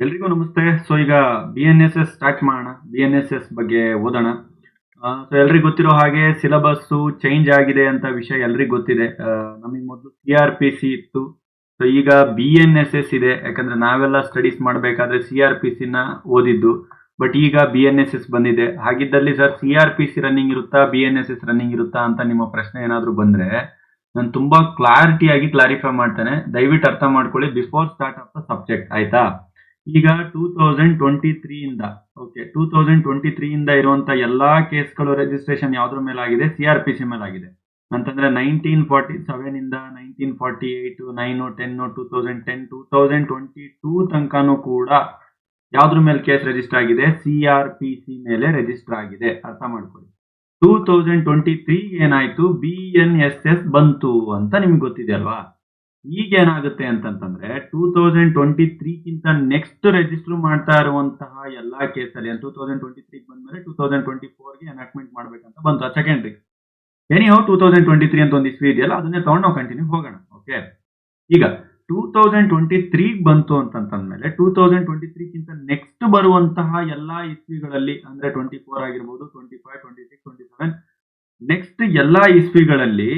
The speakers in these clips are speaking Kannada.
ಎಲ್ರಿಗೂ ನಮಸ್ತೆ. ಸೊ ಈಗ B N S S start ಮಾಡೋಣ. ಬಿ ಎನ್ ಎಸ್ ಎಸ್ ಬಗ್ಗೆ ಓದೋಣ. ಸೊ ಎಲ್ರಿಗೂ ಗೊತ್ತಿರೋ ಹಾಗೆ ಸಿಲೆಬಸ್ಸು ಚೇಂಜ್ ಆಗಿದೆ ಅಂತ ವಿಷಯ ಎಲ್ರಿಗೂ ಗೊತ್ತಿದೆ. ನಮಗೆ ಮೊದಲು ಸಿ ಆರ್ ಪಿ ಸಿ ಇತ್ತು. ಸೊ ಈಗ ಬಿ ಎನ್ ಎಸ್ ಎಸ್ ಇದೆ. ಯಾಕಂದ್ರೆ ನಾವೆಲ್ಲ ಸ್ಟಡೀಸ್ ಮಾಡಬೇಕಾದ್ರೆ ಸಿ ಆರ್ ಪಿ ಸಿನ ಓದಿದ್ದು. ಬಟ್ ಈಗ ಬಿ ಎನ್ ಎಸ್ ಎಸ್ ಬಂದಿದೆ. ಹಾಗಿದ್ದಲ್ಲಿ sir C R P C running ಇರುತ್ತಾ, B N S S running ಇರುತ್ತಾ ಅಂತ ನಿಮ್ಮ ಪ್ರಶ್ನೆ ಏನಾದರೂ ಬಂದ್ರೆ ನಾನು ತುಂಬಾ ಕ್ಲಾರಿಟಿಯಾಗಿ ಕ್ಲಾರಿಫೈ ಮಾಡ್ತೇನೆ. ದಯವಿಟ್ಟು ಅರ್ಥ ಮಾಡ್ಕೊಳ್ಳಿ before start of the subject, ಆಯ್ತಾ? ಈಗ 2023 ಇಂದ 2023 ಇಂದ ಇರುವಂತ ಎಲ್ಲಾ ಕೇಸ್ಗಳು ರಿಜಿಸ್ಟ್ರೇಷನ್ ಯಾವ್ದ್ರ ಮೇಲಾಗಿದೆ? ಸಿ ಆರ್ ಪಿ ಸಿ ಮೇಲಾಗಿದೆ. ಅಂತಂದ್ರೆ 1947 ಇಂದ 1948, 9, 10, 2010, 2022 ತನಕನೂ ಕೂಡ ಯಾವ್ದ್ರ ಮೇಲೆ ಕೇಸ್ ರಿಜಿಸ್ಟರ್ ಆಗಿದೆ? ಸಿ ಆರ್ ಪಿ ಸಿ ಮೇಲೆ ರಿಜಿಸ್ಟರ್ ಆಗಿದೆ. ಅರ್ಥ ಮಾಡ್ಕೊಳ್ಳಿ. 2023 ಏನಾಯ್ತು? ಬಿ ಎನ್ ಎಸ್ ಎಸ್ ಬಂತು ಅಂತ ನಿಮ್ಗೆ ಗೊತ್ತಿದೆ ಅಲ್ವಾ? ಈಗ ಏನಾಗುತ್ತೆ ಅಂತಂತಂದ್ರೆ 2023ಗಿಂತ ನೆಕ್ಸ್ಟ್ ರಿಜಿಸ್ಟರ್ ಮಾಡ್ತಾ ಇರುವಂತಹ ಎಲ್ಲಾ ಕೇಸಲ್ಲಿ 2023 ಬಂದ್ಮೇಲೆ 2024ಗೆ ಅನಾಟ್ಮೆಂಟ್ ಮಾಡ್ಬೇಕಂತ ಬಂತು. ಸೆಕೆಂಡ್ರಿ ಎನಿಹೌ 2023 ಅಂತ ಒಂದು ಇಸ್ವಿ ಇದೆಯಲ್ಲ, ಅದನ್ನೇ ತಗೊಂಡು ನಾವು ಕಂಟಿನ್ಯೂ ಹೋಗೋಣ. ಓಕೆ, ಈಗ 2023 ಬಂತು ಅಂತಂತಂದ್ಮೇಲೆ 2023ಗಿಂತ ನೆಕ್ಸ್ಟ್ ಬರುವಂತಹ ಎಲ್ಲಾ ಇಸ್ವಿಗಳಲ್ಲಿ ಅಂದ್ರೆ 24 ಆಗಿರ್ಬೋದು, 25, 26, 27 ನೆಕ್ಸ್ಟ್ ಎಲ್ಲಾ ಇಸ್ವಿಗಳಲ್ಲಿ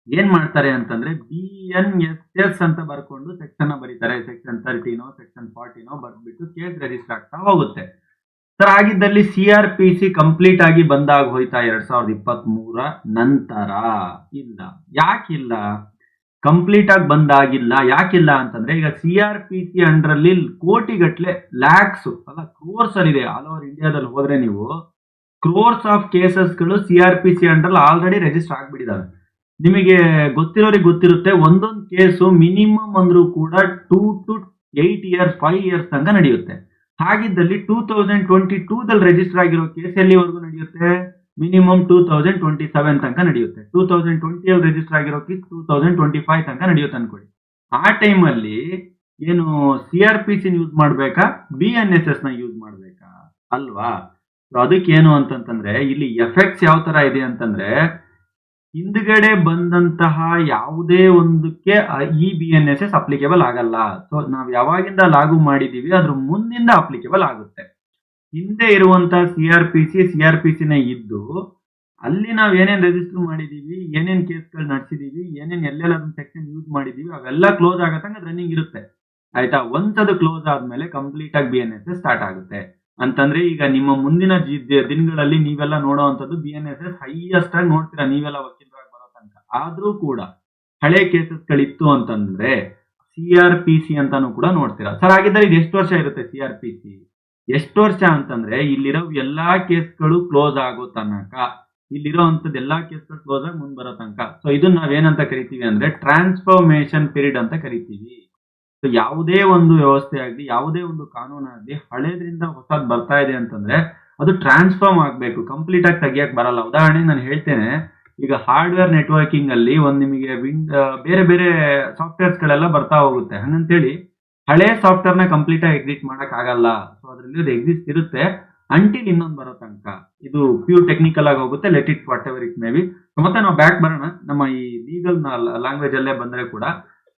ಏನ್ ಮಾಡ್ತಾರೆ ಅಂತಂದ್ರೆ ಬಿ ಎನ್ ಎಸ್ ಎಸ್ ಅಂತ ಬರ್ಕೊಂಡು ಸೆಕ್ಷನ್ ಬರೀತಾರೆ. ಸೆಕ್ಷನ್ 13 ಸೆಕ್ಷನ್ 40 ಬರ್ದ್ಬಿಟ್ಟು ಕೇಸ್ ರಿಜಿಸ್ಟರ್ ಆಗ್ತಾ ಹೋಗುತ್ತೆ. ಸರ್ ಆಗಿದ್ದಲ್ಲಿ C R P C complete ಆಗಿ ಬಂದಾಗ ಹೋಯ್ತಾ 2023 ನಂತರ? ಇಲ್ಲ. ಯಾಕಿಲ್ಲ? ಕಂಪ್ಲೀಟ್ ಆಗಿ ಬಂದಾಗಿಲ್ಲ. ಯಾಕಿಲ್ಲ ಅಂತಂದ್ರೆ ಈಗ ಸಿ ಆರ್ ಪಿ ಸಿ ಅಂಡರಲ್ಲಿ ಕೋಟಿಗಟ್ಲೆ, ಲ್ಯಾಕ್ಸ್ ಅಲ್ಲ ಕ್ರೋರ್ಸ್ ಅಲ್ಲಿ ಇದೆ. ಆಲ್ ಓವರ್ ಇಂಡಿಯಾದಲ್ಲಿ ಹೋದ್ರೆ ನೀವು ಕ್ರೋರ್ಸ್ ಆಫ್ ಕೇಸಸ್ಗಳು C R P C under already register ಆಗ್ಬಿಟ್ಟಿದಾವೆ. ನಿಮಗೆ ಗೊತ್ತಿರೋರಿಗೆ ಗೊತ್ತಿರುತ್ತೆ, ಒಂದೊಂದು ಕೇಸು ಮಿನಿಮಮ್ ಅಂದ್ರೂ ಕೂಡ 2 to 8 ಇಯರ್ಸ್ 5 ಇಯರ್ಸ್ ತನಕ ನಡೆಯುತ್ತೆ. ಹಾಗಿದ್ದಲ್ಲಿ 2022ದಲ್ಲಿ ರಿಜಿಸ್ಟರ್ ಆಗಿರೋ ಕೇಸ್ ಎಲ್ಲಿವರೆಗೂ ನಡೆಯುತ್ತೆ? ಮಿನಿಮಮ್ 2027 ತನಕ ನಡೆಯುತ್ತೆ. 2020 ರಿಜಿಸ್ಟರ್ ಆಗಿರೋ ಕೇಸ್ 2025 ತನಕ ನಡೆಯುತ್ತೆ ಅನ್ಕೊಳ್ಳಿ. ಆ ಟೈಮಲ್ಲಿ ಏನು C R P C use ಮಾಡ್ಬೇಕಾ, ಬಿ ಎನ್ ಎಸ್ ಎಸ್ ನ ಯೂಸ್ ಮಾಡ್ಬೇಕಾ? ಅಲ್ವಾ? ಅದಕ್ಕೇನು ಅಂತಂತಂದ್ರೆ ಇಲ್ಲಿ ಎಫೆಕ್ಟ್ಸ್ ಯಾವ ತರ ಇದೆ ಅಂತಂದ್ರೆ, ಹಿಂದ್ಗಡೆ ಬಂದಂತಹ ಯಾವುದೇ ಒಂದಕ್ಕೆ ಈ B N S S applicable ಆಗಲ್ಲ. ಸೊ ನಾವು ಯಾವಾಗಿಂದ ಲಾಗು ಮಾಡಿದೀವಿ ಅದ್ರ ಮುಂದಿಂದ ಅಪ್ಲಿಕೇಬಲ್ ಆಗುತ್ತೆ. ಹಿಂದೆ ಇರುವಂತ ಸಿ ಆರ್ ಪಿ ಸಿನೇ ಇದ್ದು ಅಲ್ಲಿ ನಾವ್ ಏನೇನ್ ರಿಜಿಸ್ಟರ್ ಮಾಡಿದೀವಿ, ಏನೇನ್ ಕೇಸ್ಗಳು ನಡೆಸಿದೀವಿ, ಎಲ್ಲೆಲ್ಲ ಅದನ್ನ ಸೆಕ್ಷನ್ ಯೂಸ್ ಮಾಡಿದೀವಿ ಅವೆಲ್ಲ ಕ್ಲೋಸ್ ಆಗತ್ತಂಗ ರನ್ನಿಂಗ್ ಇರುತ್ತೆ. ಆಯ್ತಾ? ಒಂದ್ ಅದು ಕ್ಲೋಸ್ ಆದ್ಮೇಲೆ ಕಂಪ್ಲೀಟ್ ಆಗಿ B N S S start ಆಗುತ್ತೆ. ಅಂತಂದ್ರೆ ಈಗ ನಿಮ್ಮ ಮುಂದಿನ ದಿನಗಳಲ್ಲಿ ನೀವೆಲ್ಲ ನೋಡುವಂತದ್ದು B N S S highest ಆಗಿ ನೋಡ್ತೀರಾ ನೀವೆಲ್ಲ ವಕೀಲರಾಗಿ ಬರೋ ತನಕ. ಆದ್ರೂ ಕೂಡ ಹಳೆ ಕೇಸಸ್ ಗಳಿತ್ತು ಅಂತಂದ್ರೆ ಸಿ ಆರ್ ಪಿ ಸಿ ಅಂತಾನು ಕೂಡ ನೋಡ್ತೀರಾ. ಸರ್ ಆಗಿದ್ದರೆ ಇದು ಎಷ್ಟು ವರ್ಷ ಇರುತ್ತೆ ಸಿ ಆರ್ ಪಿ ಸಿ? ಎಷ್ಟು ವರ್ಷ ಅಂತಂದ್ರೆ ಇಲ್ಲಿರೋ ಎಲ್ಲಾ ಕೇಸ್ಗಳು ಕ್ಲೋಸ್ ಆಗೋ ತನಕ, ಇಲ್ಲಿರೋ ಅಂತದ್ದು ಎಲ್ಲಾ ಕೇಸ್ಗಳು ಕ್ಲೋಸ್ ಆಗಿ ಮುಂದ್ ಬರೋ ತನಕ. ಸೊ ಇದನ್ನ ನಾವೇನಂತ ಕರಿತೀವಿ ಅಂದ್ರೆ ಟ್ರಾನ್ಸ್ಫಾರ್ಮೇಶನ್ ಪೀರಿಯಡ್ ಅಂತ ಕರಿತೀವಿ. ಸೊ ಯಾವುದೇ ಒಂದು ವ್ಯವಸ್ಥೆ ಆಗಲಿ, ಯಾವುದೇ ಒಂದು ಕಾನೂನು ಆಗಲಿ, ಹಳೇದ್ರಿಂದ ಹೊಸದ್ ಬರ್ತಾ ಇದೆ ಅಂತಂದ್ರೆ ಅದು ಟ್ರಾನ್ಸ್ಫಾರ್ಮ್ ಆಗ್ಬೇಕು, ಕಂಪ್ಲೀಟ್ ಆಗಿ ತೆಗಿಯಕ್ ಬರಲ್ಲ. ಉದಾಹರಣೆಗೆ ನಾನು ಹೇಳ್ತೇನೆ, ಈಗ ಹಾರ್ಡ್ವೇರ್ ನೆಟ್ವರ್ಕಿಂಗ್ ಅಲ್ಲಿ ಒಂದು ನಿಮಗೆ ಬೇರೆ ಬೇರೆ ಸಾಫ್ಟ್ವೇರ್ಸ್ ಗಳೆಲ್ಲ ಬರ್ತಾ ಹೋಗುತ್ತೆ. ಹಂಗಂತೇಳಿ ಹಳೆ ಸಾಫ್ಟ್ವೇರ್ ನ ಕಂಪ್ಲೀಟ್ ಆಗಿ ಎಕ್ಸಿಟ್ ಮಾಡಕ್ ಆಗಲ್ಲ. ಸೊ ಅದ್ರಲ್ಲಿ ಅದು ಎಕ್ಸಿಸ್ಟ್ ಇರುತ್ತೆ ಅಂಟಿಲ್ ಇನ್ನೊಂದು ಬರೋ ತನಕ. ಇದು ಪ್ಯೂರ್ ಟೆಕ್ನಿಕಲ್ ಆಗಿ ಹೋಗುತ್ತೆ. Let it what ever it may be. ಮತ್ತೆ ನಾವು ಬ್ಯಾಕ್ ಬರೋಣ ನಮ್ಮ ಈ ಲೀಗಲ್ ಲ್ಯಾಂಗ್ವೇಜ್ ಅಲ್ಲೇ ಬಂದ್ರೆ ಕೂಡ.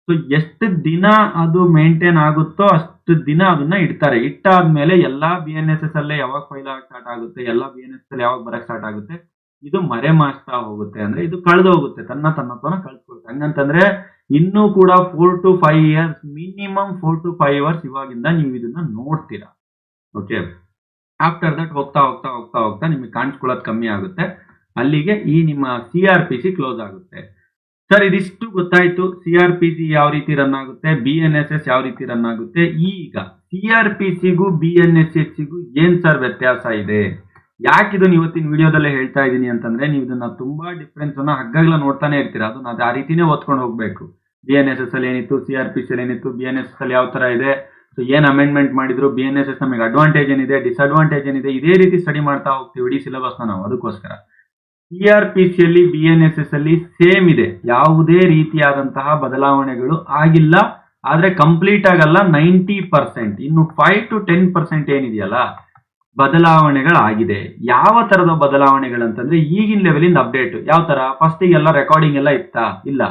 ಸೊ ಎಷ್ಟು ದಿನ ಅದು ಮೇಂಟೈನ್ ಆಗುತ್ತೋ ಅಷ್ಟು ದಿನ ಅದನ್ನ ಇಡ್ತಾರೆ. ಇಟ್ಟಾದ್ಮೇಲೆ ಎಲ್ಲಾ ಬಿ ಎನ್ ಎಸ್ ಎಸ್ ಅಲ್ಲೇ ಯಾವಾಗ ಫೈಲ್ ಆಗಿ ಸ್ಟಾರ್ಟ್ ಆಗುತ್ತೆ, ಎಲ್ಲಾ ಬಿ ಎನ್ ಎಸ್ ಅಲ್ಲಿ ಯಾವಾಗ ಬರಕ್ ಸ್ಟಾರ್ಟ್ ಆಗುತ್ತೆ, ಇದು ಮರೆ ಮಾಚ್ತಾ ಹೋಗುತ್ತೆ. ಅಂದ್ರೆ ಇದು ಕಳೆದು ಹೋಗುತ್ತೆ, ತನ್ನತ್ವನ ಕಳ್ಸ್ಕೊಳುತ್ತೆ. ಹಂಗಂತಂದ್ರೆ ಇನ್ನೂ ಕೂಡ 4 to 5 years, minimum 4 to 5 years ಇವಾಗಿಂದ ನೀವು ಇದನ್ನ ನೋಡ್ತೀರಾ. ಓಕೆ, ಆಫ್ಟರ್ ದಟ್ ಹೋಗ್ತಾ ಹೋಗ್ತಾ ಹೋಗ್ತಾ ಹೋಗ್ತಾ ನಿಮಗೆ ಕಾಣಿಸ್ಕೊಳ್ಳೋದು ಕಮ್ಮಿ ಆಗುತ್ತೆ. ಅಲ್ಲಿಗೆ ಈ ನಿಮ್ಮ C R P C close ಆಗುತ್ತೆ. ಸರ್ ಇದಿಷ್ಟು ಗೊತ್ತಾಯ್ತು, ಸಿ ಆರ್ ಪಿ ಸಿ ಯಾವ ರೀತಿ ರನ್ ಆಗುತ್ತೆ, ಬಿ ಎನ್ ಎಸ್ ಎಸ್ ಯಾವ ರೀತಿ ರನ್ ಆಗುತ್ತೆ. ಈಗ ಸಿ ಆರ್ ಪಿ ಸಿಗೂ ಬಿ ಎನ್ ಎಸ್ ಎಸ್ ಸಿಗೂ ಏನ್ ಸರ್ ವ್ಯತ್ಯಾಸ ಇದೆ? ಯಾಕಿದನ್ನ ಇವತ್ತಿನ ವಿಡಿಯೋದಲ್ಲೇ ಹೇಳ್ತಾ ಇದ್ದೀನಿ ಅಂತಂದ್ರೆ, ನೀವು ಇದನ್ನ ತುಂಬಾ ಡಿಫ್ರೆನ್ಸ್ ಅನ್ನ ಹಗ್ಗಗಳ ನೋಡ್ತಾನೆ ಇರ್ತೀರಾ. ಅದನ್ನ ಆ ರೀತಿನೇ ಓದ್ಕೊಂಡು ಹೋಗ್ಬೇಕು. ಬಿ ಎನ್ ಎಸ್ ಎಸ್ ಅಲ್ಲಿ ಏನಿತ್ತು, ಸಿ ಆರ್ ಪಿ ಸಿ ಅಲ್ಲಿ ಏನಿತ್ತು, ಬಿ ಎನ್ ಎಸ್ ಎಸ್ ಅಲ್ಲಿ ಯಾವ ತರ ಇದೆ, ಸೊ ಏನ್ ಅಮೆಂಡ್ಮೆಂಟ್ ಮಾಡಿದ್ರು, ಬಿ ಎನ್ ಎಸ್ ಎಸ್ ನಮಗೆ ಅಡ್ವಾಂಟೇಜ್ ಏನಿದೆ, ಡಿಸ್ಅಡ್ವಾಂಟೇಜ್ ಏನಿದೆ, ಇದೇ ರೀತಿ ಸ್ಟಡಿ ಮಾಡ್ತಾ ಹೋಗ್ತೀವಿ ಇಡೀ ಸಿಲೆಬಸ್ ನಾವು. ಅದಕ್ಕೋಸ್ಕರ ಸಿ ಆರ್ ಪಿ ಸಿ ಅಲ್ಲಿ ಬಿ ಎನ್ ಎಸ್ ಎಸ್ ಅಲ್ಲಿ ಸೇಮ್ ಇದೆ, ಯಾವುದೇ ರೀತಿಯಾದಂತಹ ಬದಲಾವಣೆಗಳು ಆಗಿಲ್ಲ. ಆದ್ರೆ ಕಂಪ್ಲೀಟ್ ಆಗಲ್ಲ 90%. ಇನ್ನು 5 to 10% ಏನಿದೆಯಲ್ಲ ಬದಲಾವಣೆಗಳಾಗಿದೆ. ಯಾವ ತರದ ಬದಲಾವಣೆಗಳಂತಂದ್ರೆ ಈಗಿನ ಲೆವೆಲಿಂದ ಅಪ್ಡೇಟ್. ಯಾವ ತರ? ಫಸ್ಟ್ ಎಲ್ಲ ರೆಕಾರ್ಡಿಂಗ್ ಎಲ್ಲ ಇತ್ತಾ? ಇಲ್ಲ.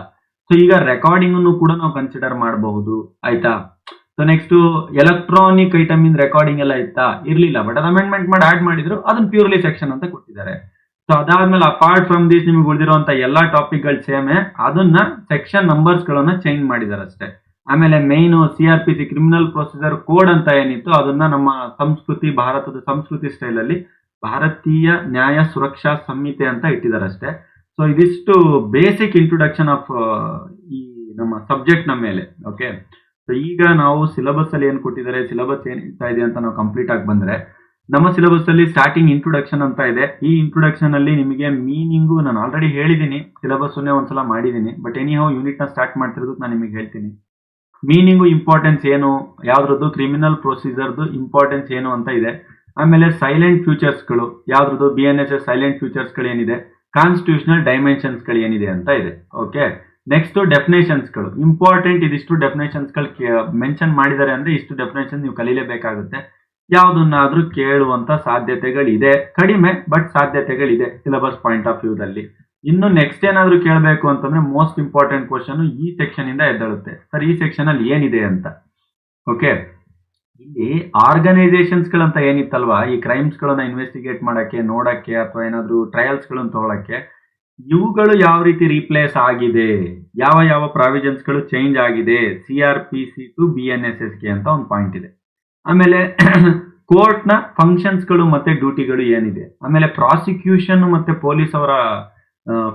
ಸೊ ಈಗ ರೆಕಾರ್ಡಿಂಗ್ ಕೂಡ ನಾವು ಕನ್ಸಿಡರ್ ಮಾಡಬಹುದು. ಆಯ್ತಾ? ಸೊ ನೆಕ್ಸ್ಟ್ ಎಲೆಕ್ಟ್ರಾನಿಕ್ ಐಟಮ್ ಇನ್ ರೆಕಾರ್ಡಿಂಗ್ ಎಲ್ಲ ಇತ್ತಾ, ಇರ್ಲಿಲ್ಲ, ಬಟ್ ಅದು ಅಮೆಂಡ್ಮೆಂಟ್ ಮಾಡಿ ಆಡ್ ಮಾಡಿದ್ರು, ಅದನ್ನ ಪ್ಯೂರ್ಲಿ ಸೆಕ್ಷನ್ ಅಂತ ಕೊಟ್ಟಿದ್ದಾರೆ. ಸೊ ಅದಾದ್ಮೇಲೆ ಅಪಾರ್ಟ್ ಫ್ರಮ್ ದಿಸ್ ನಿಮ್ಗೆ ಉಳಿದಿರುವಂತ ಎಲ್ಲಾ ಟಾಪಿಕ್ ಗಳು ಸೇಮೆ, ಅದನ್ನ ಸೆಕ್ಷನ್ ನಂಬರ್ಸ್ ಗಳನ್ನ ಚೇಂಜ್ ಮಾಡಿದಾರೆ ಅಷ್ಟೇ. ಆಮೇಲೆ main CRPC criminal procedure code ಅಂತ ಏನಿತ್ತು ಅದನ್ನ ನಮ್ಮ ಸಂಸ್ಕೃತಿ, ಭಾರತದ ಸಂಸ್ಕೃತಿ ಸ್ಟೈಲ್ ಅಲ್ಲಿ ಭಾರತೀಯ ನ್ಯಾಯ ಸುರಕ್ಷಾ ಸಂಹಿತೆ ಅಂತ ಇಟ್ಟಿದ್ದಾರೆ ಅಷ್ಟೇ. ಸೊ ಇದಿಷ್ಟು ಬೇಸಿಕ್ ಇಂಟ್ರೊಡಕ್ಷನ್ ಆಫ್ ಈ ನಮ್ಮ ಸಬ್ಜೆಕ್ಟ್ ನ ಮೇಲೆ. ಓಕೆ, ಸೊ ಈಗ ನಾವು ಸಿಲೆಬಸ್ ಅಲ್ಲಿ ಏನ್ ಕೊಟ್ಟಿದ್ದಾರೆ, ಸಿಲೆಬಸ್ ಏನ್ ಇರ್ತಾ ಇದೆ ಅಂತ ನಾವು ಕಂಪ್ಲೀಟ್ ಆಗಿ ಬಂದ್ರೆ, ನಮ್ಮ ಸಿಲೆಬಸ್ ಅಲ್ಲಿ ಸ್ಟಾರ್ಟಿಂಗ್ ಇಂಟ್ರೊಡಕ್ಷನ್ ಅಂತ ಇದೆ. ಈ ಇಂಟ್ರೊಡಕ್ಷನ್ ಅಲ್ಲಿ ನಿಮಗೆ ಮೀನಿಂಗು ನಾನು ಆಲ್ರೆಡಿ ಹೇಳಿದ್ದೀನಿ, ಸಿಲೆಬಸ್ ಒಂದ್ಸಲ ಮಾಡಿದ್ದೀನಿ, ಬಟ್ ಎನಿ ಹೌ ಯೂನಿಟ್ ನ ಸ್ಟಾರ್ಟ್ ಮಾಡ್ತಿರೋದಕ್ಕೆ ನಾನು ನಿಮಗೆ ಹೇಳ್ತೀನಿ. ಮೀನಿಂಗು ಇಂಪಾರ್ಟೆನ್ಸ್ ಏನು, ಯಾವ್ದ್ರದ್ದು ಕ್ರಿಮಿನಲ್ ಪ್ರೊಸೀಜರ್ದು ಇಂಪಾರ್ಟೆನ್ಸ್ ಏನು ಅಂತ ಇದೆ. ಆಮೇಲೆ ಸೈಲೆಂಟ್ ಫ್ಯೂಚರ್ಸ್ ಗಳು ಯಾವ್ದ್ರದ್ದು, BNSS ಸೈಲೆಂಟ್ ಫ್ಯೂಚರ್ಸ್ ಗಳು ಏನಿದೆ, ಕಾನ್ಸ್ಟಿಟ್ಯೂಷನಲ್ ಡೈಮೆನ್ಷನ್ಸ್ ಗಳು ಏನಿದೆ ಅಂತ ಇದೆ. ಓಕೆ, ನೆಕ್ಸ್ಟ್ ಡೆಫಿನೇಷನ್ಸ್ ಗಳು ಇಂಪಾರ್ಟೆಂಟ್. ಇದಿಷ್ಟು ಡೆಫಿನೇಷನ್ಸ್ ಗಳು ಮೆನ್ಷನ್ ಮಾಡಿದ್ದಾರೆ ಅಂದ್ರೆ ಇಷ್ಟು ಡೆಫಿನೇಷನ್ ನೀವು ಕಲೀಲೇಬೇಕಾಗುತ್ತೆ. ಯಾವ್ದನ್ನಾದ್ರೂ ಕೇಳುವಂತ ಸಾಧ್ಯತೆಗಳಿದೆ, ಕಡಿಮೆ ಬಟ್ ಸಾಧ್ಯತೆಗಳಿದೆ ಸಿಲೆಬಸ್ ಪಾಯಿಂಟ್ ಆಫ್ ವ್ಯೂದಲ್ಲಿ. ಇನ್ನು ನೆಕ್ಸ್ಟ್ ಏನಾದ್ರೂ ಕೇಳಬೇಕು ಅಂತಂದ್ರೆ ಮೋಸ್ಟ್ ಇಂಪಾರ್ಟೆಂಟ್ ಕ್ವಶನ್ ಈ ಸೆಕ್ಷನ್ ಇಂದ ಎದ್ದೇಳುತ್ತೆ. ಸರ್ ಈ ಸೆಕ್ಷನ್ ಅಲ್ಲಿ ಏನಿದೆ ಅಂತ. ಓಕೆ, ಇಲ್ಲಿ ಆರ್ಗನೈಸೇಷನ್ಸ್ ಗಳಂತ ಏನಿತ್ತಲ್ವಾ, ಈ ಕ್ರೈಮ್ಸ್ ಗಳನ್ನ ಇನ್ವೆಸ್ಟಿಗೇಟ್ ಮಾಡಕ್ಕೆ, ನೋಡಕ್ಕೆ, ಅಥವಾ ಏನಾದ್ರೂ ಟ್ರಯಲ್ಸ್ ಗಳನ್ನ ತಗೊಳಕ್ಕೆ, ಇವುಗಳು ಯಾವ ರೀತಿ ರೀಪ್ಲೇಸ್ ಆಗಿದೆ, ಯಾವ ಯಾವ ಪ್ರಾವಿಷನ್ಸ್ ಗಳು ಚೇಂಜ್ ಆಗಿದೆ CRPC ಟು BNSS ಗೆ ಅಂತ ಒಂದು ಪಾಯಿಂಟ್ ಇದೆ. ಆಮೇಲೆ ಕೋರ್ಟ್ ನ ಫಂಕ್ಷನ್ಸ್ ಗಳು ಮತ್ತೆ ಡ್ಯೂಟಿಗಳು ಏನಿದೆ, ಆಮೇಲೆ ಪ್ರಾಸಿಕ್ಯೂಷನ್ ಮತ್ತೆ ಪೊಲೀಸ್ ಅವರ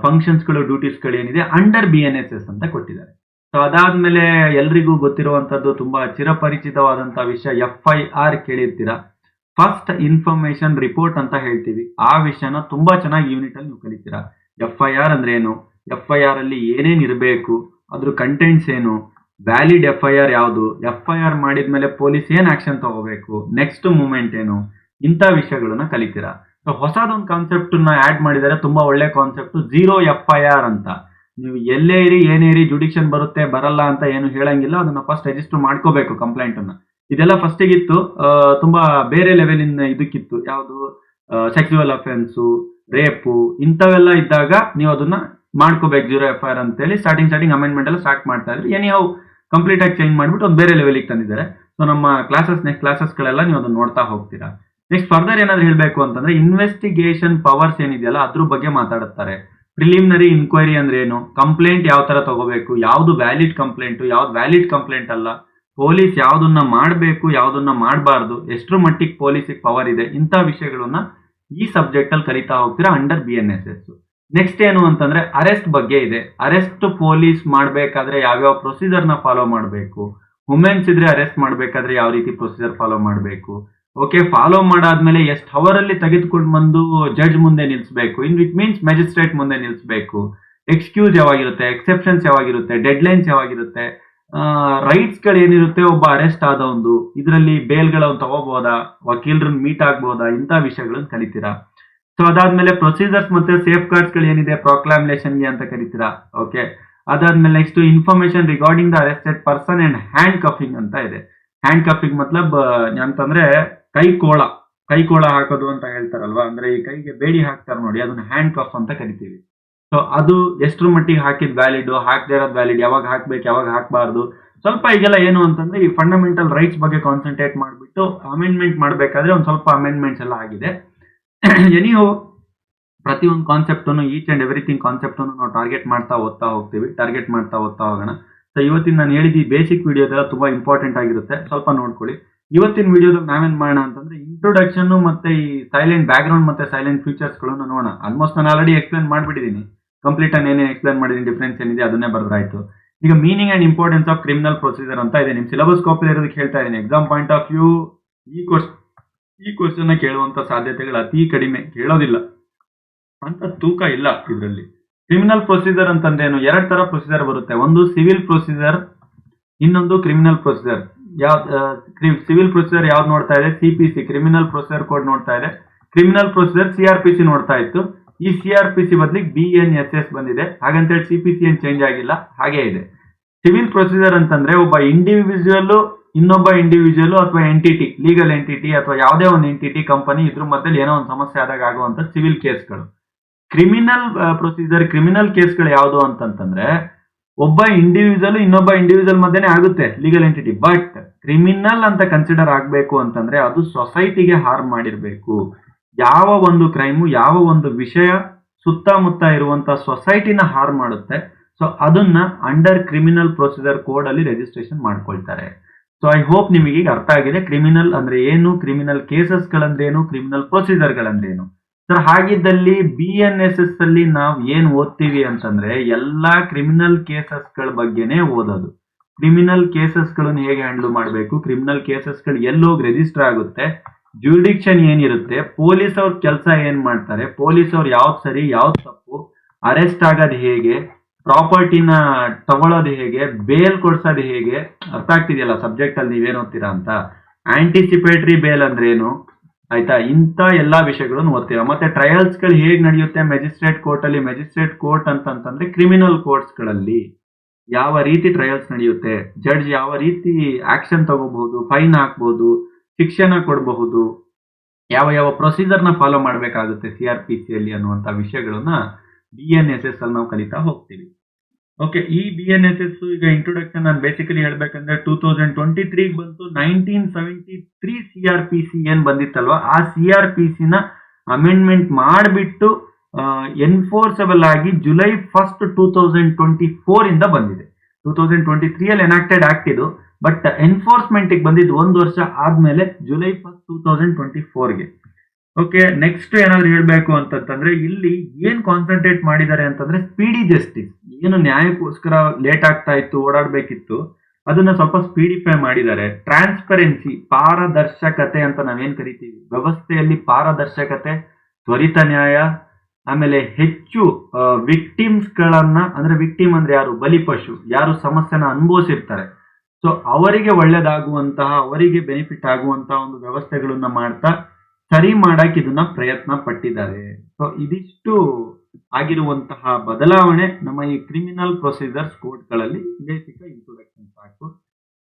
ಫಂಕ್ಷನ್ಸ್ ಗಳು, ಡ್ಯೂಟೀಸ್ ಗಳು ಏನಿದೆ ಅಂಡರ್ BNSS ಅಂತ ಕೊಟ್ಟಿದ್ದಾರೆ. ಸೊ ಅದಾದ್ಮೇಲೆ ಎಲ್ರಿಗೂ ಗೊತ್ತಿರುವಂತದ್ದು ತುಂಬಾ ಚಿರಪರಿಚಿತವಾದಂತ ವಿಷಯ FIR ಕೇಳಿರ್ತೀರಾ, ಫಸ್ಟ್ ಇನ್ಫಾರ್ಮೇಶನ್ ರಿಪೋರ್ಟ್ ಅಂತ ಹೇಳ್ತೀವಿ. ಆ ವಿಷಯನ ತುಂಬಾ ಚೆನ್ನಾಗಿ ಯೂನಿಟ್ ಅಲ್ಲಿ ನೀವು ಕಲಿತೀರಾ. FIR ಅಂದ್ರೆ ಏನು, FIR ಅಲ್ಲಿ ಏನೇನ್ ಇರಬೇಕು, ಅದ್ರ ಕಂಟೆಂಟ್ಸ್ ಏನು, ವ್ಯಾಲಿಡ್ FIR ಯಾವುದು, FIR ಮಾಡಿದ್ಮೇಲೆ ಪೊಲೀಸ್ ಏನ್ ಆಕ್ಷನ್ ತಗೋಬೇಕು, ನೆಕ್ಸ್ಟ್ ಮೂವ್ಮೆಂಟ್ ಏನು, ಇಂಥ ವಿಷಯಗಳನ್ನ ಕಲಿತೀರಾ. ಸೊ ಹೊಸದೊಂದು ಕಾನ್ಸೆಪ್ಟ್ ನ ಆಡ್ ಮಾಡಿದರೆ, ತುಂಬಾ ಒಳ್ಳೆ ಕಾನ್ಸೆಪ್ಟ್, 0 FIR ಅಂತ. ನೀವು ಎಲ್ಲೇ ಇರಿ ಏನೇ ಇರಿ ಜುಡಿಕ್ಷನ್ ಬರುತ್ತೆ ಬರಲ್ಲ ಅಂತ ಏನು ಹೇಳಂಗಿಲ್ಲ, ಅದನ್ನ ಫಸ್ಟ್ ರಿಜಿಸ್ಟರ್ ಮಾಡ್ಕೋಬೇಕು ಕಂಪ್ಲೇಂಟ್ ಅನ್ನ. ಇದೆಲ್ಲ ಫಸ್ಟಿಗಿತ್ತು, ತುಂಬಾ ಬೇರೆ ಲೆವೆಲ್ ಇನ್ ಇದಕ್ಕಿತ್ತು, ಯಾವುದು ಸೆಕ್ಸುವಲ್ ಅಫೆನ್ಸು, ರೇಪು, ಇಂಥವೆಲ್ಲ ಇದ್ದಾಗ ನೀವು ಅದನ್ನ ಮಾಡ್ಕೋಬೇಕು 0 FIR ಅಂತೇಳಿ ಸ್ಟಾರ್ಟಿಂಗ್ ಅಮೆಂಡ್ಮೆಂಟ್ ಎಲ್ಲ ಸ್ಟಾರ್ಟ್ ಮಾಡ್ತಾ ಇದ್ರು. ಏನಿ ಹೌ ಕಂಪ್ಲೀಟ್ ಆಗಿ ಚೇಂಜ್ ಮಾಡ್ಬಿಟ್ಟು ಒಂದು ಬೇರೆ ಲೆವೆಲ್ಗೆ ತಂದಿದ್ದಾರೆ. ಸೊ ನಮ್ಮ ನೆಕ್ಸ್ಟ್ ಕ್ಲಾಸಸ್ಗಳೆಲ್ಲ ನೀವು ಅದನ್ನ ನೋಡ್ತಾ ಹೋಗ್ತೀರಾ. ನೆಕ್ಸ್ಟ್ ಫರ್ದರ್ ಏನಾದ್ರು ಹೇಳಬೇಕು ಅಂತಂದ್ರೆ, ಇನ್ವೆಸ್ಟಿಗೇಷನ್ ಪವರ್ಸ್ ಏನಿದೆಯಲ್ಲ ಅದ್ರ ಬಗ್ಗೆ ಮಾತಾಡುತ್ತಾರೆ. ಪ್ರಿಲಿಮಿನರಿ ಇನ್ಕ್ವೈರಿ ಅಂದ್ರೆ ಏನು, ಕಂಪ್ಲೇಂಟ್ ಯಾವ ತರ ತಗೋಬೇಕು, ಯಾವ್ದು ವ್ಯಾಲಿಡ್ ಕಂಪ್ಲೇಂಟ್, ಯಾವ್ದು ವ್ಯಾಲಿಡ್ ಕಂಪ್ಲೇಂಟ್ ಅಲ್ಲ, ಪೊಲೀಸ್ ಯಾವ್ದನ್ನ ಮಾಡಬೇಕು ಯಾವ್ದನ್ನ ಮಾಡಬಾರ್ದು, ಎಷ್ಟರ ಮಟ್ಟಿಗೆ ಪೊಲೀಸಿಗೆ ಪವರ್ ಇದೆ, ಇಂಥ ವಿಷಯಗಳನ್ನ ಈ ಸಬ್ಜೆಕ್ಟ್ ಅಲ್ಲಿ ಕಲಿತಾ ಹೋಗ್ತೀರಾ ಅಂಡರ್ BNSS. ನೆಕ್ಸ್ಟ್ ಏನು ಅಂತಂದ್ರೆ ಅರೆಸ್ಟ್ ಬಗ್ಗೆ ಇದೆ. ಅರೆಸ್ಟ್ ಪೊಲೀಸ್ ಮಾಡ್ಬೇಕಾದ್ರೆ ಯಾವ್ಯಾವ ಪ್ರೊಸೀಜರ್ ನ ಫಾಲೋ ಮಾಡಬೇಕು, ವುಮೆನ್ಸ್ ಇದ್ರೆ ಅರೆಸ್ಟ್ ಮಾಡ್ಬೇಕಾದ್ರೆ ಯಾವ ರೀತಿ ಪ್ರೊಸೀಜರ್ ಫಾಲೋ ಮಾಡಬೇಕು. ಓಕೆ, ಫಾಲೋ ಮಾಡಾದ್ಮೇಲೆ ಎಷ್ಟು ಅವರ್ ಅಲ್ಲಿ ತೆಗೆದುಕೊಂಡು ಬಂದು ಜಡ್ಜ್ ಮುಂದೆ ನಿಲ್ಸ್ಬೇಕು, ಇಟ್ ಮೀನ್ಸ್ ಮ್ಯಾಜಿಸ್ಟ್ರೇಟ್ ಮುಂದೆ ನಿಲ್ಸ್ಬೇಕು, ಎಕ್ಸ್ಕ್ಯೂಸ್ ಯಾವಾಗಿರುತ್ತೆ, ಎಕ್ಸೆಪ್ಷನ್ಸ್ ಯಾವಾಗಿರುತ್ತೆ, ಡೆಡ್ ಲೈನ್ಸ್ ಯಾವಾಗಿರುತ್ತೆ, ರೈಟ್ಸ್ ಗಳು ಏನಿರುತ್ತೆ ಒಬ್ಬ ಅರೆಸ್ಟ್ ಆದ ಒಂದು ಇದರಲ್ಲಿ ಬೇಲ್ಗಳನ್ನ ತಗೋಬಹುದಾ, ವಕೀಲರನ್ನ ಮೀಟ್ ಆಗ್ಬಹುದಾ, ಇಂಥ ವಿಷಯಗಳನ್ನ ಕಲಿತೀರಾ. ಸೊ ಅದಾದ್ಮೇಲೆ ಪ್ರೊಸೀಜರ್ಸ್ ಮತ್ತೆ ಸೇಫ್ ಗಾರ್ಡ್ಸ್ ಗಳು ಏನಿದೆ ಪ್ರೊಕ್ಲಾಮೇಷನ್ ಗೆ ಅಂತ ಕರಿತೀರಾ. ಓಕೆ, ಅದಾದ್ಮೇಲೆ next information regarding the arrested person and hand coughing ಅಂತ ಇದೆ. ಹ್ಯಾಂಡ್ ಕಫಿಂಗ್ ಮತ್ಲಬ್ ಅಂತಂದ್ರೆ ಕೈಕೋಳ ಹಾಕೋದು ಅಂತ ಹೇಳ್ತಾರಲ್ವಾ, ಅಂದ್ರೆ ಈ ಕೈಗೆ ಬೇಡಿ ಹಾಕ್ತಾರೆ ನೋಡಿ, ಅದನ್ನ ಹ್ಯಾಂಡ್ ಕಫ್ ಅಂತ ಕರಿತೀವಿ. ಸೊ ಅದು ಎಷ್ಟರ ಮಟ್ಟಿಗೆ ಹಾಕಿದ್ ವ್ಯಾಲಿಡ್, ಹಾಕದೇ ಇರೋದು ವ್ಯಾಲಿಡ್, ಯಾವಾಗ ಹಾಕ್ಬೇಕು ಯಾವಾಗ ಹಾಕಬಾರ್ದು, ಸ್ವಲ್ಪ ಈಗೆಲ್ಲ ಏನು ಅಂತಂದ್ರೆ ಈ ಫಂಡಮೆಂಟಲ್ ರೈಟ್ಸ್ ಬಗ್ಗೆ ಕಾನ್ಸಂಟ್ರೇಟ್ ಮಾಡಿಬಿಟ್ಟು ಅಮೆಂಡ್ಮೆಂಟ್ ಮಾಡಬೇಕಾದ್ರೆ ಒಂದು ಸ್ವಲ್ಪ ಅಮೆಂಡ್ಮೆಂಟ್ಸ್ ಎಲ್ಲ ಆಗಿದೆ. ಎನಿಹೋ ಪ್ರತಿಯೊಂದು ಕಾನ್ಸೆಪ್ಟ್ ಅನ್ನು, ಈಚ್ ಅಂಡ್ ಎವ್ರಿಥಿಂಗ್ ಕಾನ್ಸೆಪ್ಟ್ ಅನ್ನು ನಾವು ಟಾರ್ಗೆಟ್ ಮಾಡ್ತಾ ಹೋಗೋಣ. ಸೊ ಇವತ್ತಿನ ನಾನು ಹೇಳಿದ ಈ ಬೇಸಿಕ್ ವಿಡಿಯೋದೆಲ್ಲ ತುಂಬಾ ಇಂಪಾರ್ಟೆಂಟ್ ಆಗಿರುತ್ತೆ, ಸ್ವಲ್ಪ ನೋಡ್ಕೊಳ್ಳಿ. ಇವತ್ತಿನ ವಿಡಿಯೋದಲ್ಲಿ ನಾವೇನ್ ಮಾಡೋಣ ಅಂತಂದ್ರೆ ಇಂಟ್ರೊಡಕ್ಷನ್ ಮತ್ತೆ ಈ ಸೈಲೆಂಟ್ ಬ್ಯಾಕ್ ಗ್ರೌಂಡ್ ಮತ್ತೆ ಸೈಲೆಂಟ್ ಫೀಚರ್ಸ್ ಗಳನ್ನ ನೋಡೋಣ. ಆಲ್ಮೋಸ್ಟ್ ನಾನು ಆಲ್ರೆಡಿ ಎಕ್ಸ್ಪ್ಲೇನ್ ಮಾಡ್ಬಿಟ್ಟಿದ್ದೀನಿ, ಕಂಪ್ಲೀಟ್ ಆಗಿ ಏನೇನು ಎಕ್ಸ್ಪ್ಲೇನ್ ಮಾಡಿದ್ದೀನಿ, ಡಿಫ್ರೆನ್ಸ್ ಏನಿದೆ ಅದನ್ನೇ ಬರೆದ್ರಾಯ್ತು. ಈಗ meaning and importance of criminal procedure ಅಂತ ಇದೆ, ನಿಮ್ ಸಿಲೆಬಸ್ ಕಾಪಿ ಇರೋದಕ್ಕೆ ಹೇಳ್ತಾ ಇದ್ದೀನಿ. ಎಕ್ಸಾಮ್ ಪಾಯಿಂಟ್ ಆಫ್ ವ್ಯೂ ಈ ಕ್ವಶನ್ ಕೇಳುವಂತ ಸಾಧ್ಯತೆಗಳು ಅತಿ ಕಡಿಮೆ, ಕೇಳೋದಿಲ್ಲ ಅಂತ ತೂಕ ಇಲ್ಲ ಇದರಲ್ಲಿ. ಕ್ರಿಮಿನಲ್ ಪ್ರೊಸೀಜರ್ ಅಂತಂದ್ರೇನು, 2 ತರ ಪ್ರೊಸೀಜರ್ ಬರುತ್ತೆ, ಒಂದು ಸಿವಿಲ್ ಪ್ರೊಸೀಜರ್, ಇನ್ನೊಂದು ಕ್ರಿಮಿನಲ್ ಪ್ರೊಸೀಜರ್. ಸಿವಿಲ್ ಪ್ರೊಸೀಜರ್ ಯಾವ್ದು ನೋಡ್ತಾ ಇದೆ, CPC ಕ್ರಿಮಿನಲ್ ಪ್ರೊಸೀಜರ್ ಕೋಡ್ ನೋಡ್ತಾ ಇದೆ. ಕ್ರಿಮಿನಲ್ ಪ್ರೊಸೀಜರ್ CRPC ನೋಡ್ತಾ ಇತ್ತು. ಈ CRPC ಬದಲಿಗೆ BNSS ಬಂದಿದೆ, ಹಾಗಂತೇಳಿ CPC ಏನ್ ಚೇಂಜ್ ಆಗಿಲ್ಲ, ಹಾಗೇ ಇದೆ. ಸಿವಿಲ್ ಪ್ರೊಸೀಜರ್ ಅಂತಂದ್ರೆ ಒಬ್ಬ ಇಂಡಿವಿಜುವಲ್ ಇನ್ನೊಬ್ಬ ಇಂಡಿವಿಜುವಲ್ ಅಥವಾ ಎಂಟಿಟಿ, ಲೀಗಲ್ ಎಂಟಿಟಿ ಅಥವಾ ಯಾವುದೇ ಒಂದು ಎಂಟಿಟಿ, ಕಂಪನಿ, ಇದ್ರ ಮಧ್ಯದಲ್ಲಿ ಏನೋ ಒಂದು ಸಮಸ್ಯೆ ಆದಾಗ ಆಗುವಂತ ಸಿವಿಲ್ ಕೇಸ್ಗಳು. ಕ್ರಿಮಿನಲ್ ಪ್ರೊಸೀಜರ್, ಕ್ರಿಮಿನಲ್ ಕೇಸ್ಗಳು ಯಾವುದು ಅಂತಂತಂದ್ರೆ ಒಬ್ಬ ಇಂಡಿವಿಜುವಲ್ ಇನ್ನೊಬ್ಬ ಇಂಡಿವಿಜುವಲ್ ಮಧ್ಯೆನೇ ಆಗುತ್ತೆ ಲೀಗಲ್ ಎಂಟಿಟಿ, ಬಟ್ ಕ್ರಿಮಿನಲ್ ಅಂತ ಕನ್ಸಿಡರ್ ಆಗಬೇಕು ಅಂತಂದ್ರೆ ಅದು ಸೊಸೈಟಿಗೆ ಹಾರ್ಮ್ ಮಾಡಿರ್ಬೇಕು. ಯಾವ ಒಂದು ಕ್ರೈಮು, ಯಾವ ಒಂದು ವಿಷಯ ಸುತ್ತಮುತ್ತ ಇರುವಂತ ಸೊಸೈಟಿನ ಹಾರ್ಮ್ ಮಾಡುತ್ತೆ, ಸೊ ಅದನ್ನ ಅಂಡರ್ ಕ್ರಿಮಿನಲ್ ಪ್ರೊಸೀಜರ್ ಕೋಡ್ ಅಲ್ಲಿ ರಿಜಿಸ್ಟ್ರೇಷನ್ ಮಾಡ್ಕೊಳ್ತಾರೆ. ಸೊ ಐ ಹೋಪ್ ನಿಮಗೆ ಈಗ ಅರ್ಥ ಆಗಿದೆ ಕ್ರಿಮಿನಲ್ ಅಂದ್ರೆ ಏನು, ಕ್ರಿಮಿನಲ್ ಕೇಸಸ್ ಗಳಂದ್ರೇನು, ಕ್ರಿಮಿನಲ್ ಪ್ರೊಸೀಜರ್ ಗಳಂದ್ರೇನು. ಸರ್ ಹಾಗಿದ್ದಲ್ಲಿ BNSS ಅಲ್ಲಿ ನಾವು ಏನ್ ಓದ್ತೀವಿ ಅಂತಂದ್ರೆ ಎಲ್ಲಾ ಕ್ರಿಮಿನಲ್ ಕೇಸಸ್ ಗಳ ಬಗ್ಗೆನೇ ಓದೋದು. ಕ್ರಿಮಿನಲ್ ಕೇಸಸ್ ಗಳನ್ನು ಹೇಗೆ ಹ್ಯಾಂಡಲ್ ಮಾಡಬೇಕು, ಕ್ರಿಮಿನಲ್ ಕೇಸಸ್ ಗಳು ಎಲ್ಲೋಗಿ ರಿಜಿಸ್ಟರ್ ಆಗುತ್ತೆ, ಜ್ಯೂರಿಡಿಕ್ಷನ್ ಏನಿರುತ್ತೆ, ಪೊಲೀಸ್ ಅವ್ರ ಕೆಲಸ ಏನ್ ಮಾಡ್ತಾರೆ, ಪೊಲೀಸ್ ಅವ್ರು ಯಾವ್ದು ಸರಿ ಯಾವ್ದು ತಪ್ಪು, ಅರೆಸ್ಟ್ ಆಗೋದು ಹೇಗೆ, ಪ್ರಾಪರ್ಟಿನ ತಗೊಳ್ಳೋದು ಹೇಗೆ, ಬೇಲ್ ಕೊಡ್ಸೋದು ಹೇಗೆ. ಅರ್ಥ ಆಗ್ತಿದೆಯಲ್ಲ ಸಬ್ಜೆಕ್ಟ್ ಅಲ್ಲಿ ನೀವೇನ್ ಓದ್ತೀರಾ ಅಂತ. ಆಂಟಿಸಿಪೇಟರಿ ಬೇಲ್ ಅಂದ್ರೆ ಏನು, ಆಯ್ತಾ, ಇಂಥ ಎಲ್ಲಾ ವಿಷಯಗಳನ್ನು ಓದ್ತೀರಾ. ಮತ್ತೆ ಟ್ರಯಲ್ಸ್ ಗಳು ಹೇಗೆ ನಡೆಯುತ್ತೆ ಮೆಜಿಸ್ಟ್ರೇಟ್ ಕೋರ್ಟ್ ಅಲ್ಲಿ. ಮೆಜಿಸ್ಟ್ರೇಟ್ ಕೋರ್ಟ್ ಅಂತಂತಂದ್ರೆ ಕ್ರಿಮಿನಲ್ ಕೋರ್ಟ್ಸ್ ಗಳಲ್ಲಿ ಯಾವ ರೀತಿ ಟ್ರಯಲ್ಸ್ ನಡೆಯುತ್ತೆ, ಜಡ್ಜ್ ಯಾವ ರೀತಿ ಆಕ್ಷನ್ ತಗೋಬಹುದು, ಫೈನ್ ಹಾಕ್ಬಹುದು, ಶಿಕ್ಷಣ ಕೊಡಬಹುದು, ಯಾವ ಯಾವ ಪ್ರೊಸೀಜರ್ ನ ಫಾಲೋ ಮಾಡಬೇಕಾಗುತ್ತೆ CRPC ಅಲ್ಲಿ ಅನ್ನುವಂತ ವಿಷಯಗಳನ್ನ BNSS ಅಲ್ಲಿ ನಾವು ಕಲಿತಾ ಹೋಗ್ತೀವಿ. ಓಕೆ, ಈ BNSS ಈಗ ಇಂಟ್ರೊಡಕ್ಷನ್ ನಾನು ಬೇಸಿಕಲಿ ಹೇಳ್ಬೇಕಂದ್ರೆ 2023 ಬಂತು. 1973 CRPC ಏನ್ ಬಂದಿತ್ತಲ್ವಾ, ಆ CRPC ನ ಅಮೆಂಡ್ಮೆಂಟ್ ಮಾಡಿಬಿಟ್ಟು ಎನ್ಫೋರ್ಸಬಲ್ ಆಗಿ ಜುಲೈ 1 2024 ಇಂದ ಬಂದಿದೆ. 2023 ಅಲ್ಲಿ ಎನಾಕ್ಟೆಡ್ ಆಕ್ಟ್ ಇದು, ಬಟ್ ಎನ್ಫೋರ್ಸ್ಮೆಂಟ್ ಬಂದಿದ್ದು 1 ವರ್ಷ ಆದ್ಮೇಲೆ ಜುಲೈ 1 2024ಗೆ. ಓಕೆ, ನೆಕ್ಸ್ಟ್ ಏನಾದ್ರು ಹೇಳ್ಬೇಕು ಅಂತಂದ್ರೆ ಇಲ್ಲಿ ಏನ್ ಕಾನ್ಸಂಟ್ರೇಟ್ ಮಾಡಿದ್ದಾರೆ ಅಂತಂದ್ರೆ ಸ್ಪೀಡಿ ಜಸ್ಟಿಸ್. ಏನು ನ್ಯಾಯಕ್ಕೋಸ್ಕರ ಲೇಟ್ ಆಗ್ತಾ ಇತ್ತು, ಓಡಾಡ್ಬೇಕಿತ್ತು, ಅದನ್ನ ಸ್ವಲ್ಪ ಸ್ಪೀಡಿಫೈ ಮಾಡಿದ್ದಾರೆ. ಟ್ರಾನ್ಸ್ಪರೆನ್ಸಿ, ಪಾರದರ್ಶಕತೆ ಅಂತ ನಾವೇನ್ ಕರಿತೀವಿ, ವ್ಯವಸ್ಥೆಯಲ್ಲಿ ಪಾರದರ್ಶಕತೆ, ತ್ವರಿತ ನ್ಯಾಯ, ಆಮೇಲೆ ಹೆಚ್ಚು ವಿಕ್ಟಿಮ್ಸ್ ಗಳನ್ನ, ಅಂದ್ರೆ ವಿಕ್ಟಿಮ್ ಅಂದ್ರೆ ಯಾರು, ಬಲಿಪಶು, ಯಾರು ಸಮಸ್ಯೆನ ಅನುಭವಿಸಿರ್ತಾರೆ, ಸೊ ಅವರಿಗೆ ಒಳ್ಳೇದಾಗುವಂತಹ, ಅವರಿಗೆ ಬೆನಿಫಿಟ್ ಆಗುವಂತಹ ಒಂದು ವ್ಯವಸ್ಥೆಗಳನ್ನ ಮಾಡ್ತಾ ಸರಿ ಮಾಡಕ್ ಇದನ್ನ ಪ್ರಯತ್ನ ಪಟ್ಟಿದ್ದಾರೆ. ಸೊ ಇದಿಷ್ಟು ಆಗಿರುವಂತಹ ಬದಲಾವಣೆ ನಮ್ಮ ಈ ಕ್ರಿಮಿನಲ್ ಪ್ರೊಸೀಜರ್ಸ್ ಕೋಡ್ ಗಳಲ್ಲಿ. ಬೇಸಿಕ್ ಇಂಟ್ರೊಡಕ್ಷನ್ ಸಾಕು.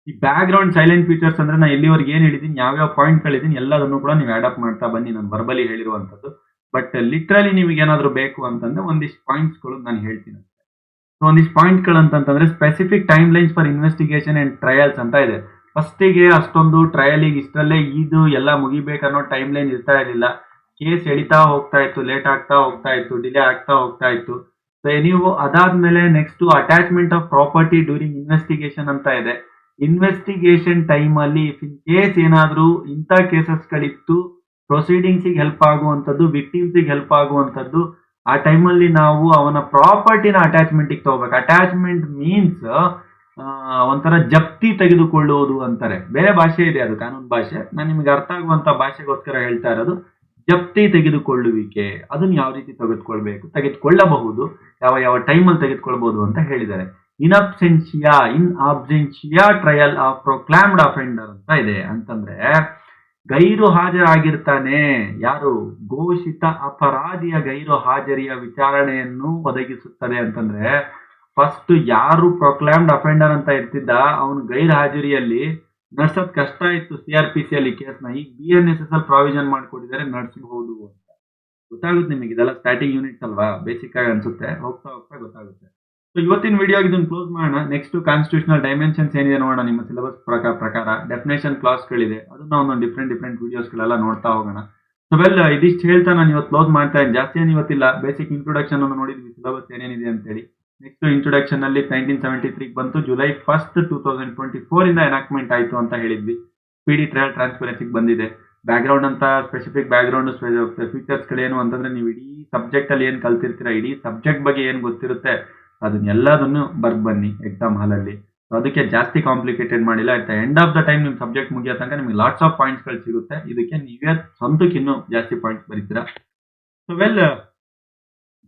ಈ ಬ್ಯಾಕ್ ಗ್ರೌಂಡ್ ಸೈಲೆಂಟ್ ಫೀಚರ್ಸ್ ಅಂದ್ರೆ ನಾನು ಎಲ್ಲಿವರೆಗೆ ಏನ್ ಹೇಳಿದೀನಿ, ಯಾವ್ಯಾವ ಪಾಯಿಂಟ್ ಗಳಿದೀನಿ ಎಲ್ಲದನ್ನು ಕೂಡ ನೀವು ಆಡ್ ಅಪ್ ಮಾಡ್ತಾ ಬನ್ನಿ, ನಾನು ವರ್ಬಲಿ ಹೇಳಿರುವಂತದ್ದು. ಬಟ್ ಲಿಟ್ರಲಿ ನಿಮಗೆ ಏನಾದ್ರು ಬೇಕು ಅಂತಂದ್ರೆ ಒಂದಿಷ್ಟು ಪಾಯಿಂಟ್ಸ್ ಗಳು ನಾನು ಹೇಳ್ತೀನಿ. ಸೊ ಒಂದಿಷ್ಟು ಪಾಯಿಂಟ್ ಗಳು ಅಂತಂದ್ರೆ specific time lines for investigation and trials ಅಂತ ಇದೆ. ಫಸ್ಟಿಗೆ ಅಷ್ಟೊಂದು ಟ್ರಯಲಿಗೆ ಇಷ್ಟರಲ್ಲೇ ಇದು ಎಲ್ಲ ಮುಗಿಬೇಕನ್ನೋ ಟೈಮ್ ಲೈನ್ ಇರ್ತಾ ಇರಲಿಲ್ಲ. ಕೇಸ್ ಎಳಿತಾ ಹೋಗ್ತಾ ಇತ್ತು, ಲೇಟ್ ಆಗ್ತಾ ಹೋಗ್ತಾ ಇತ್ತು, ಡಿಲೇ ಆಗ್ತಾ ಹೋಗ್ತಾ ಇತ್ತು. ಸೊ ನೀವು ಅದಾದ್ಮೇಲೆ next attachment of property during investigation ಅಂತ ಇದೆ. ಇನ್ವೆಸ್ಟಿಗೇಷನ್ ಟೈಮ್ ಅಲ್ಲಿ ಇನ್ ಕೇಸ್ ಏನಾದ್ರೂ ಇಂಥ ಕೇಸಸ್ ಗಳಿತ್ತು, ಪ್ರೊಸೀಡಿಂಗ್ಸ್ ಹೆಲ್ಪ್ ಆಗುವಂತದ್ದು, ವಿಕ್ಟಿಮ್ಸ್ ಹೆಲ್ಪ್ ಆಗುವಂತದ್ದು, ಆ ಟೈಮಲ್ಲಿ ನಾವು ಅವನ ಪ್ರಾಪರ್ಟಿನ ಅಟ್ಯಾಚ್ಮೆಂಟ್ ತಗೋಬೇಕು. ಅಟ್ಯಾಚ್ಮೆಂಟ್ ಮೀನ್ಸ್ ಒಂಥರ ಜಪ್ತಿ ತೆಗೆದುಕೊಳ್ಳುವುದು ಅಂತಾರೆ. ಬೇರೆ ಭಾಷೆ ಇದೆ, ಅದು ಕಾನೂನು ಭಾಷೆ. ನಾನು ನಿಮ್ಗೆ ಅರ್ಥ ಆಗುವಂತ ಭಾಷೆಗೋಸ್ಕರ ಹೇಳ್ತಾ ಇರೋದು. ಜಪ್ತಿ ತೆಗೆದುಕೊಳ್ಳುವಿಕೆ, ಅದನ್ನ ಯಾವ ರೀತಿ ತೆಗೆದುಕೊಳ್ಳಬಹುದು, ಯಾವ ಯಾವ ಟೈಮಲ್ಲಿ ತೆಗೆದುಕೊಳ್ಬಹುದು ಅಂತ ಹೇಳಿದ್ದಾರೆ. ಇನ್ ಅಬ್ಸೆನ್ಷಿಯಾ ಟ್ರಯಲ್ ಆಫ್ ಪ್ರೊಕ್ಲಾಮ್ಡ್ ಅಫೆಂಡರ್ ಅಂತ ಇದೆ. ಅಂತಂದ್ರೆ ಗೈರು ಹಾಜರಾಗಿರ್ತಾನೆ, ಯಾರು, ಘೋಷಿತ ಅಪರಾಧಿಯ ಗೈರು ಹಾಜರಿಯ ವಿಚಾರಣೆಯನ್ನು ಒದಗಿಸುತ್ತದೆ. ಅಂತಂದ್ರೆ ಫಸ್ಟ್ ಯಾರು ಪ್ರೊಕ್ಲಾಮ್ಡ್ ಅಫೆಂಡರ್ ಅಂತ ಇರ್ತಿದ್ದ, ಅವನು ಗೈರು ಹಾಜರಿಯಲ್ಲಿ ನಡ್ಸೋದ್ ಕಷ್ಟ ಇತ್ತು CRPC ಅಲ್ಲಿ ಕೇಸ್ನ. ಈಗ BNSS ಅಲ್ಲಿ ಪ್ರಾವಿಷನ್ ಮಾಡ್ಕೊಟ್ಟಿದ್ದಾರೆ, ನಡ್ಸಬಹುದು ಅಂತ. ಗೊತ್ತಾಗುತ್ತೆ ನಿಮಗೆ, ಇದೆಲ್ಲ ಸ್ಟಾರ್ಟಿಂಗ್ ಯೂನಿಟ್ಸ್ ಅಲ್ವಾ, ಬೇಸಿಕ್ ಆಗಿ ಅನ್ಸುತ್ತೆ, ಹೋಗ್ತಾ ಹೋಗ್ತಾ ಗೊತ್ತಾಗುತ್ತೆ. ಸೊ ಇವತ್ತಿನ ವಿಡಿಯೋ ಇದನ್ನ ಕ್ಲೋಸ್ ಮಾಡೋಣ. ನೆಕ್ಸ್ಟ್ ಕಾನ್ಸ್ಟಿಟ್ಯೂಷನಲ್ ಡೈಮೆನ್ಷನ್ಸ್ ಏನಿದೆ ನೋಡೋಣ. ನಿಮ್ಮ ಸಿಲೆಬಸ್ ಪ್ರಕಾರ ಡೆಫಿನೇಷನ್ ಕ್ಲಾಸ್ಗಳಿದೆ, ಅದನ್ನ ಒಂದೊಂದು ಡಿಫ್ರೆಂಟ್ ವಿಡಿಯೋಸ್ಗಳೆಲ್ಲ ನೋಡ್ತಾ ಹೋಗೋಣ. ಸೊ ವೆಲ್, ಇದಿಷ್ಟು ಹೇಳ್ತಾ ನಾನು ಇವತ್ತು ಕ್ಲೋಸ್ ಮಾಡ್ತಾ ಇದ್ದೀನಿ. ಜಾಸ್ತಿ ಏನು ಇವತ್ತಿಲ್ಲ, ಬೇಸಿಕ್ ಇಂಟ್ರೊಡಕ್ಷನ್ ಅನ್ನು ನೋಡಿದ್ವಿ, ಸಿಲೆಬಸ್ ಏನೇನಿದೆ ಅಂತೇಳಿ. ನೆಕ್ಸ್ಟ್ ಇಂಟ್ರೊಡಕ್ಷನ್ ಅಲ್ಲಿ 1973 ಬಂತು, ಜುಲೈ 1 2024 ಇಂದ ಎನಾಕ್ಟ್ಮೆಂಟ್ ಆಯ್ತು ಅಂತ ಹೇಳಿದ್ವಿ. PD ಟ್ರಯಲ್ ಟ್ರಾನ್ಸ್ಪರೆನ್ಸಿ ಬಂದಿದೆ. ಬ್ಯಾಕ್ ಗ್ರೌಂಡ್ ಅಂತ ಸ್ಪೆಸಿಫಿಕ್ ಬ್ಯಾಕ್ ಗ್ರೌಂಡ್ ಫೀಚರ್ಸ್ ಗಳೇನು ಅಂತಂದ್ರೆ, ನೀವು ಇಡೀ ಸಬ್ಜೆಕ್ಟ್ ಅಲ್ಲಿ ಏನ್ ಕಲ್ತಿರ್ತೀರಾ, ಇಡೀ ಸಬ್ಜೆಕ್ಟ್ ಬಗ್ಗೆ ಏನ್ ಗೊತ್ತಿರುತ್ತೆ ಅದನ್ನೆಲ್ಲದನ್ನು ಬರ್ದ್ ಬನ್ನಿ ಎಕ್ಸಾಮ್ ಹಾಲ್ ಅಲ್ಲಿ. ಅದಕ್ಕೆ ಜಾಸ್ತಿ ಕಾಂಪ್ಲಿಕೇಟೆಡ್ ಮಾಡಿಲ್ಲ. At the end of the time ನಿಮ್ ಸಬ್ಜೆಕ್ಟ್ ಮುಗಿಯೋ ತನಕ ನಿಮ್ಗೆ ಲಾಟ್ಸ್ ಆಫ್ ಪಾಯಿಂಟ್ಸ್ ಗಳು ಸಿಗುತ್ತೆ. ಇದಕ್ಕೆ ನೀವೇ ಸ್ವಂತಕ್ಕೆ ಇನ್ನೂ ಜಾಸ್ತಿ ಪಾಯಿಂಟ್ಸ್ ಬರೀತೀರಾ. ಸೊ ವೆಲ್,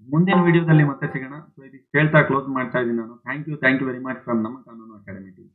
ಮುಂದಿನ ವಿಡಿಯೋದಲ್ಲಿ ಮತ್ತೆ ಸಿಗೋಣ. ಸೊ ಇದಕ್ಕೆ ಹೇಳ್ತಾ ಕ್ಲೋಸ್ ಮಾಡ್ತಾ ಇದ್ದೀನಿ ನಾನು. Thank you very much from ನಮ್ಮ ಕಾನೂನು ಅಕಾಡೆಮಿ ಟೀಮ್.